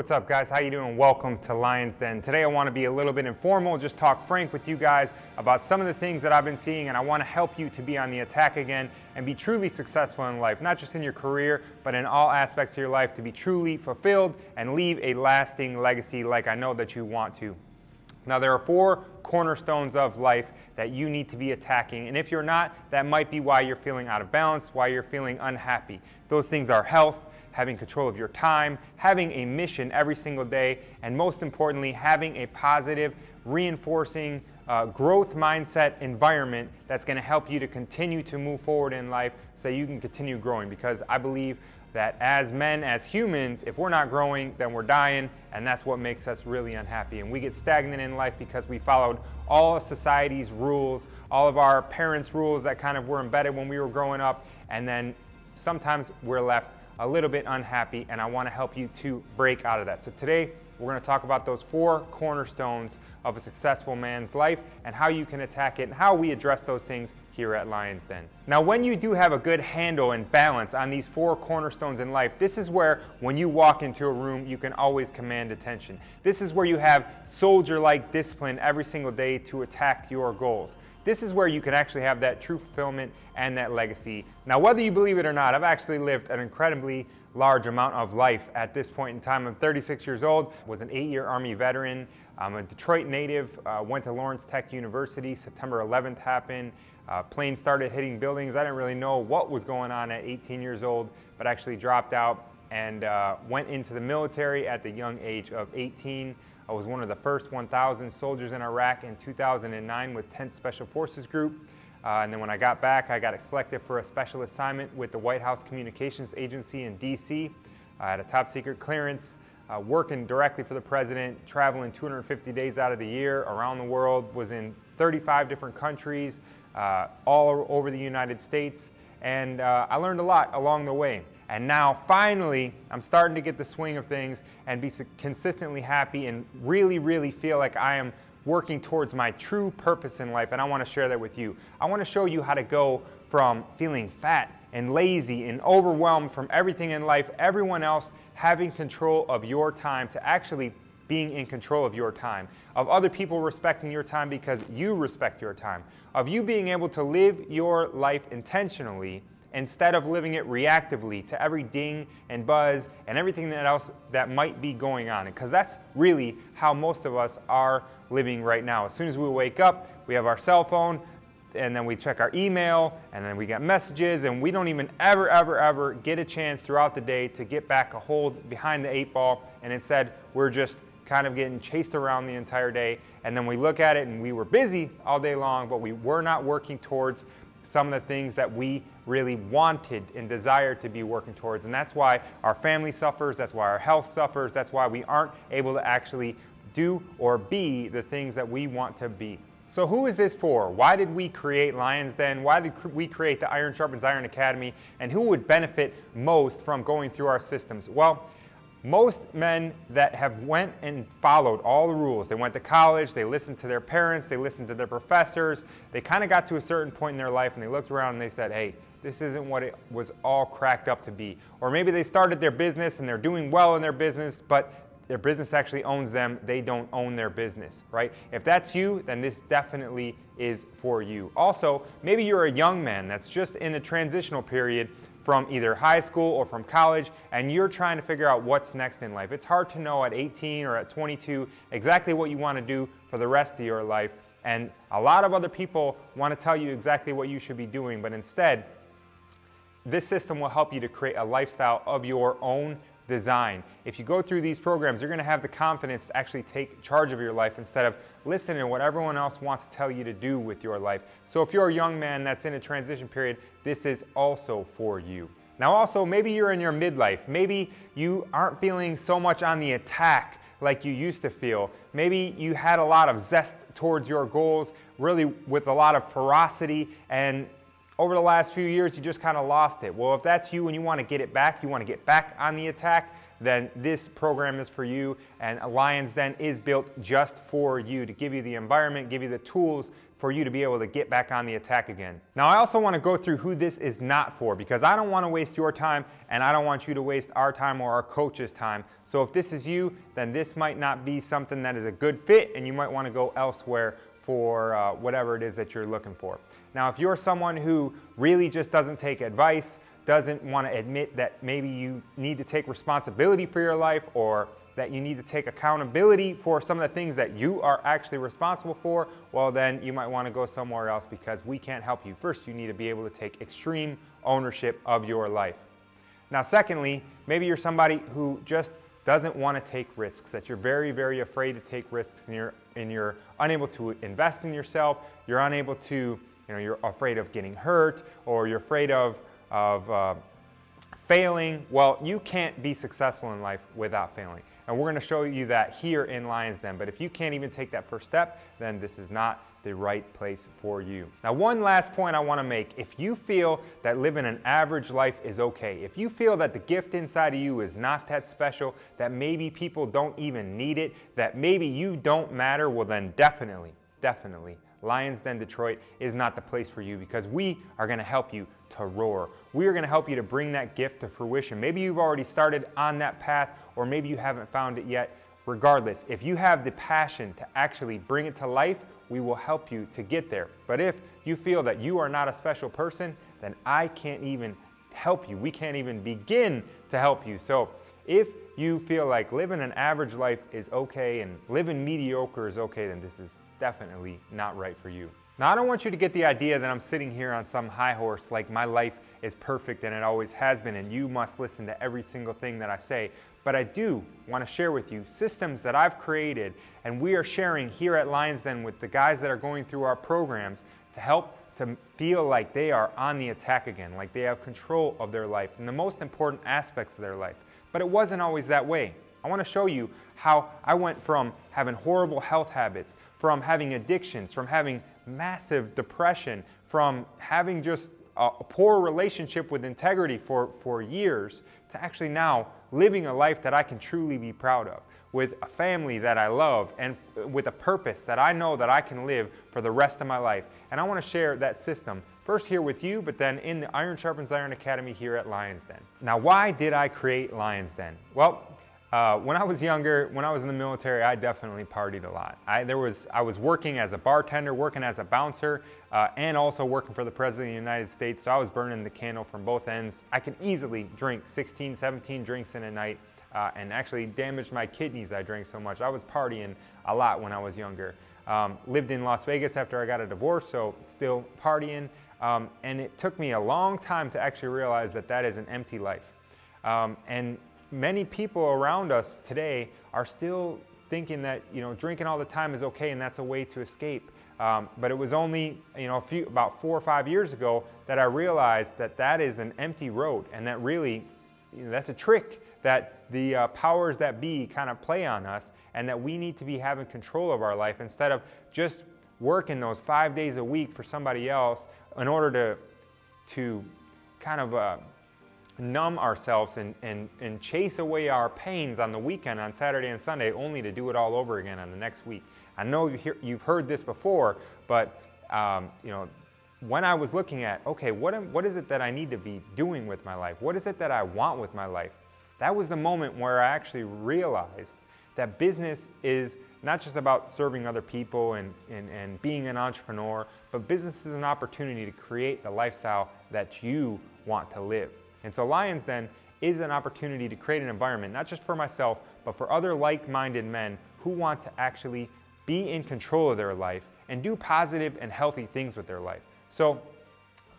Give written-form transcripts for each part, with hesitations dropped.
What's up, guys? How you doing? Welcome to Lions Den. Today I want to be a little bit informal, just talk frank with you guys about some of the things that I've been seeing, and I want to help you to be on the attack again and be truly successful in life, not just in your career, but in all aspects of your life, to be truly fulfilled and leave a lasting legacy like I know that you want to. Now, there are 4 cornerstones of life that you need to be attacking, and if you're not, that might be why you're feeling out of balance, why you're feeling unhappy. Those things are health, having control of your time, having a mission every single day, and most importantly, having a positive, reinforcing, growth mindset environment that's going to help you to continue to move forward in life so you can continue growing. Because I believe that as men, as humans, if we're not growing, then we're dying, and that's what makes us really unhappy. And we get stagnant in life because we followed all of society's rules, all of our parents' rules that kind of were embedded when we were growing up, and then sometimes we're left a little bit unhappy, and I want to help you to break out of that. So today, we're going to talk about those 4 cornerstones of a successful man's life and how you can attack it and how we address those things here at Lions Den. Now, when you do have a good handle and balance on these 4 cornerstones in life, this is where when you walk into a room, you can always command attention. This is where you have soldier-like discipline every single day to attack your goals. This is where you can actually have that true fulfillment and that legacy. Now, whether you believe it or not, I've actually lived an incredibly large amount of life at this point in time. I'm 36 years old, was an 8-year Army veteran. I'm a Detroit native, went to Lawrence Tech University. September 11th happened. Planes started hitting buildings. I didn't really know what was going on at 18 years old, but actually dropped out and went into the military at the young age of 18. I was one of the first 1,000 soldiers in Iraq in 2009 with 10th Special Forces Group. And then when I got back, I got selected for a special assignment with the White House Communications Agency in DC. I had a top secret clearance, working directly for the president, traveling 250 days out of the year around the world, was in 35 different countries, all over the United States. And I learned a lot along the way. And now, finally, I'm starting to get the swing of things and be consistently happy and really feel like I am working towards my true purpose in life, and I want to share that with you. I want to show you how to go from feeling fat and lazy and overwhelmed from everything in life, everyone else having control of your time, to actually being in control of your time, of other people respecting your time because you respect your time, of you being able to live your life intentionally instead of living it reactively to every ding and buzz and everything else that might be going on. Because that's really how most of us are living right now. As soon as we wake up, we have our cell phone, and then we check our email, and then we get messages, and we don't even ever get a chance throughout the day to get back a hold behind the 8 ball, and instead we're just kind of getting chased around the entire day. And then we look at it and we were busy all day long, but we were not working towards some of the things that we really wanted and desired to be working towards. And that's why our family suffers, that's why our health suffers, that's why we aren't able to actually do or be the things that we want to be. So who is this for? Why did we create Lions Den? Why did we create the Iron Sharpens Iron Academy? And who would benefit most from going through our systems? Well, most men that have went and followed all the rules, they went to college, they listened to their parents, they listened to their professors, they kind of got to a certain point in their life and they looked around and they said, hey, this isn't what it was all cracked up to be. Or maybe they started their business and they're doing well in their business, but their business actually owns them, they don't own their business, right? If that's you, then this definitely is for you. Also, maybe you're a young man that's just in a transitional period from either high school or from college, and you're trying to figure out what's next in life. It's hard to know at 18 or at 22 exactly what you want to do for the rest of your life, and a lot of other people want to tell you exactly what you should be doing, but instead, this system will help you to create a lifestyle of your own design. If you go through these programs, you're going to have the confidence to actually take charge of your life instead of listening to what everyone else wants to tell you to do with your life. So if you're a young man that's in a transition period, this is also for you. Now also, maybe you're in your midlife. Maybe you aren't feeling so much on the attack like you used to feel. Maybe you had a lot of zest towards your goals, really with a lot of ferocity, and over the last few years, you just kind of lost it. Well, if that's you and you want to get it back, you want to get back on the attack, then this program is for you, and Lions Den is built just for you to give you the environment, give you the tools for you to be able to get back on the attack again. Now, I also want to go through who this is not for, because I don't want to waste your time and I don't want you to waste our time or our coach's time. So if this is you, then this might not be something that is a good fit, and you might want to go elsewhere for whatever it is that you're looking for. Now, if you're someone who really just doesn't take advice, doesn't want to admit that maybe you need to take responsibility for your life, or that you need to take accountability for some of the things that you are actually responsible for, well, then you might want to go somewhere else, because we can't help you. First, you need to be able to take extreme ownership of your life. Now, secondly, maybe you're somebody who just doesn't want to take risks, that you're very, very afraid to take risks, and you're unable to invest in yourself, you're unable to, you're afraid of getting hurt, or you're afraid of failing. Well, you can't be successful in life without failing. And we're going to show you that here in Lions Den. But if you can't even take that first step, then this is not the right place for you. Now, one last point I want to make. If you feel that living an average life is okay, if you feel that the gift inside of you is not that special, that maybe people don't even need it, that maybe you don't matter, well then definitely, Lions Den Detroit is not the place for you, because we are going to help you to roar. We are going to help you to bring that gift to fruition. Maybe you've already started on that path, or maybe you haven't found it yet. Regardless, if you have the passion to actually bring it to life, we will help you to get there. But if you feel that you are not a special person, then I can't even help you. We can't even begin to help you. So if you feel like living an average life is okay and living mediocre is okay, then this is definitely not right for you. Now, I don't want you to get the idea that I'm sitting here on some high horse like my life is perfect and it always has been, and you must listen to every single thing that I say. But I do want to share with you systems that I've created, and we are sharing here at Lions Den with the guys that are going through our programs to help to feel like they are on the attack again, like they have control of their life and the most important aspects of their life. But it wasn't always that way. I want to show you how I went from having horrible health habits, from having addictions, from having massive depression, from having just a poor relationship with integrity for years, to actually now living a life that I can truly be proud of, with a family that I love, and with a purpose that I know that I can live for the rest of my life. And I want to share that system first here with you, but then in the Iron Sharpens Iron Academy here at Lions Den. Now, why did I create Lions Den? Well, when I was younger, when I was in the military, I definitely partied a lot. I was working as a bartender, working as a bouncer, and also working for the President of the United States, so I was burning the candle from both ends. I could easily drink 16, 17 drinks in a night, and actually damaged my kidneys. I drank so much. I was partying a lot when I was younger. Lived in Las Vegas after I got a divorce, so still partying, and it took me a long time to actually realize that that is an empty life. And many people around us today are still thinking that drinking all the time is okay and that's a way to escape. But it was only about 4 or 5 years ago that I realized that that is an empty road, and that really that's a trick that the powers that be kind of play on us, and that we need to be having control of our life instead of just working those 5 days a week for somebody else in order to kind of numb ourselves and chase away our pains on the weekend, on Saturday and Sunday, only to do it all over again on the next week. I know you've heard this before, but when I was looking at, okay, what is it that I need to be doing with my life? What is it that I want with my life? That was the moment where I actually realized that business is not just about serving other people and being an entrepreneur, but business is an opportunity to create the lifestyle that you want to live. And so Lions Den is an opportunity to create an environment, not just for myself, but for other like-minded men who want to actually be in control of their life and do positive and healthy things with their life. So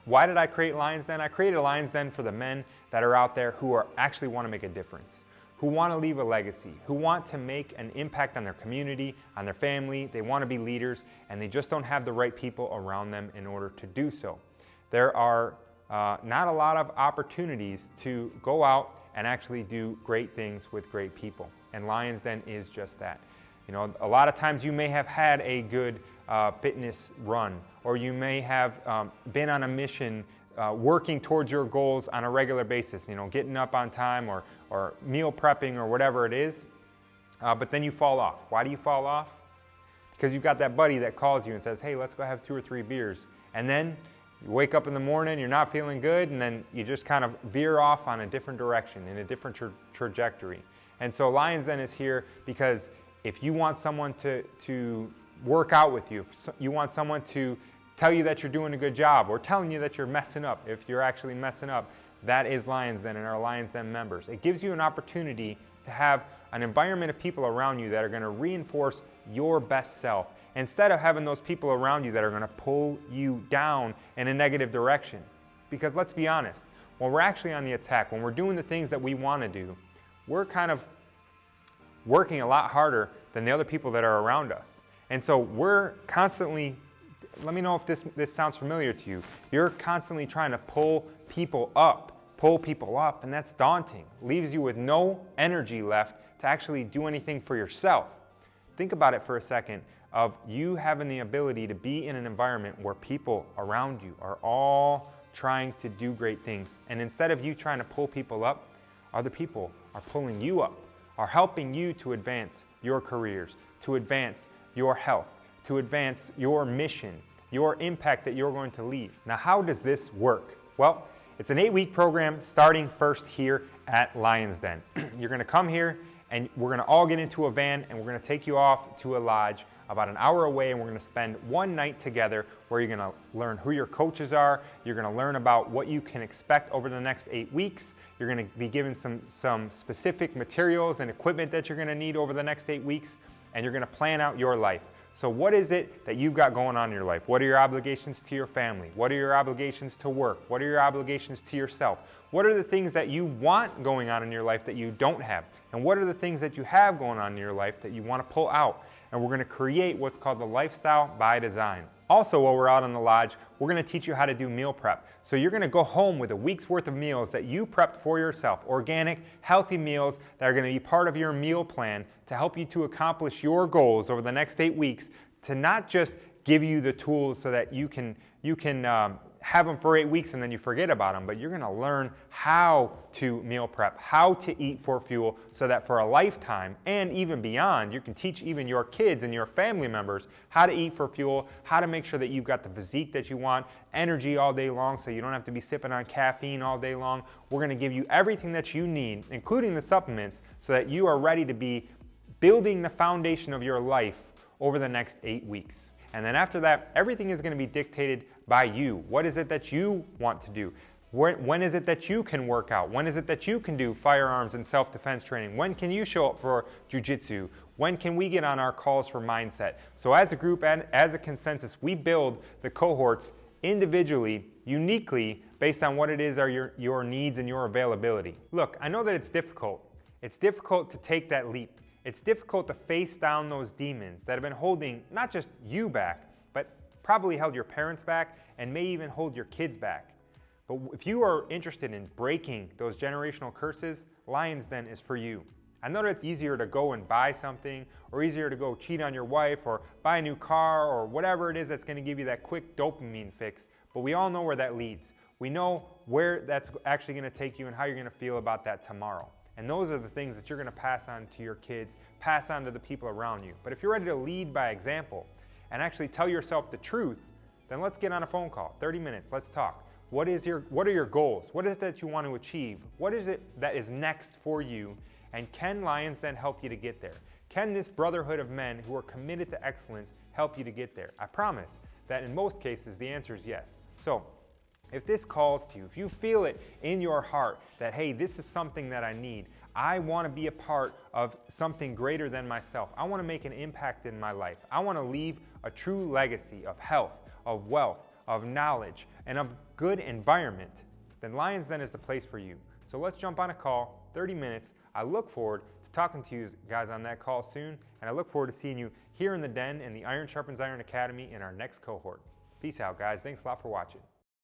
why did I create Lions Den? I created Lions Den for the men that are out there who actually want to make a difference, who want to leave a legacy, who want to make an impact on their community, on their family. They want to be leaders, and they just don't have the right people around them in order to do so. There are not a lot of opportunities to go out and actually do great things with great people. And Lions Den is just that. A lot of times you may have had a good fitness run, or you may have been on a mission working towards your goals on a regular basis, getting up on time or meal prepping or whatever it is, but then you fall off. Why do you fall off? Because you've got that buddy that calls you and says, hey, let's go have 2 or 3 beers. And then you wake up in the morning, you're not feeling good, and then you just kind of veer off on a different direction, in a different trajectory. And so Lions Den is here because if you want someone to work out with you, if you want someone to tell you that you're doing a good job or telling you that you're messing up, if you're actually messing up, that is Lions Den and our Lions Den members. It gives you an opportunity to have an environment of people around you that are going to reinforce your best self, instead of having those people around you that are going to pull you down in a negative direction. Because let's be honest, when we're actually on the attack, when we're doing the things that we want to do, we're kind of working a lot harder than the other people that are around us. And so we're constantly, let me know if this sounds familiar to you, you're constantly trying to pull people up, and that's daunting. Leaves you with no energy left to actually do anything for yourself. Think about it for a second of you having the ability to be in an environment where people around you are all trying to do great things. And instead of you trying to pull people up, other people are pulling you up, are helping you to advance your careers, to advance your health, to advance your mission, your impact that you're going to leave. Now, how does this work? Well, it's an 8-week program starting first here at Lions Den. You're going to come here and we're going to all get into a van and we're going to take you off to a lodge about an hour away, and we're going to spend one night together where you're going to learn who your coaches are. You're going to learn about what you can expect over the next 8 weeks. You're going to be given some specific materials and equipment that you're going to need over the next 8 weeks, and you're going to plan out your life. So what is it that you've got going on in your life? What are your obligations to your family? What are your obligations to work? What are your obligations to yourself? What are the things that you want going on in your life that you don't have? And what are the things that you have going on in your life that you want to pull out? And we're going to create what's called the lifestyle by design. Also, while we're out on the lodge, we're going to teach you how to do meal prep. So you're going to go home with a week's worth of meals that you prepped for yourself, organic, healthy meals that are going to be part of your meal plan to help you to accomplish your goals over the next 8 weeks, to not just give you the tools so that you can have them for 8 weeks and then you forget about them, but you're going to learn how to meal prep, how to eat for fuel, so that for a lifetime and even beyond, you can teach even your kids and your family members how to eat for fuel, how to make sure that you've got the physique that you want, energy all day long so you don't have to be sipping on caffeine all day long. We're going to give you everything that you need, including the supplements, so that you are ready to be building the foundation of your life over the next 8 weeks. And then after that, everything is going to be dictated by you. What is it that you want to do? When is it that you can work out? When is it that you can do firearms and self-defense training? When can you show up for jiu-jitsu? When can we get on our calls for mindset? So as a group and as a consensus, we build the cohorts individually, uniquely, based on what it is are your needs and your availability. Look, I know that it's difficult. It's difficult to take that leap. It's difficult to face down those demons that have been holding not just you back, but probably held your parents back and may even hold your kids back. But if you are interested in breaking those generational curses, Lions Den is for you. I know that it's easier to go and buy something, or easier to go cheat on your wife, or buy a new car, or whatever it is that's going to give you that quick dopamine fix, but we all know where that leads. We know where that's actually going to take you and how you're going to feel about that tomorrow. And those are the things that you're going to pass on to your kids, pass on to the people around you. But if you're ready to lead by example and actually tell yourself the truth, then let's get on a phone call, 30 minutes, let's talk. What are your goals? What is it that you want to achieve? What is it that is next for you? And can Lions Den help you to get there? Can this brotherhood of men who are committed to excellence help you to get there? I promise that in most cases, the answer is yes. So if this calls to you, if you feel it in your heart that, hey, this is something that I need, I want to be a part of something greater than myself. I want to make an impact in my life. I want to leave a true legacy of health, of wealth, of knowledge, and of good environment, then Lions Den is the place for you. So let's jump on a call, 30 minutes. I look forward to talking to you guys on that call soon, and I look forward to seeing you here in the Den in the Iron Sharpens Iron Academy in our next cohort. Peace out, guys. Thanks a lot for watching.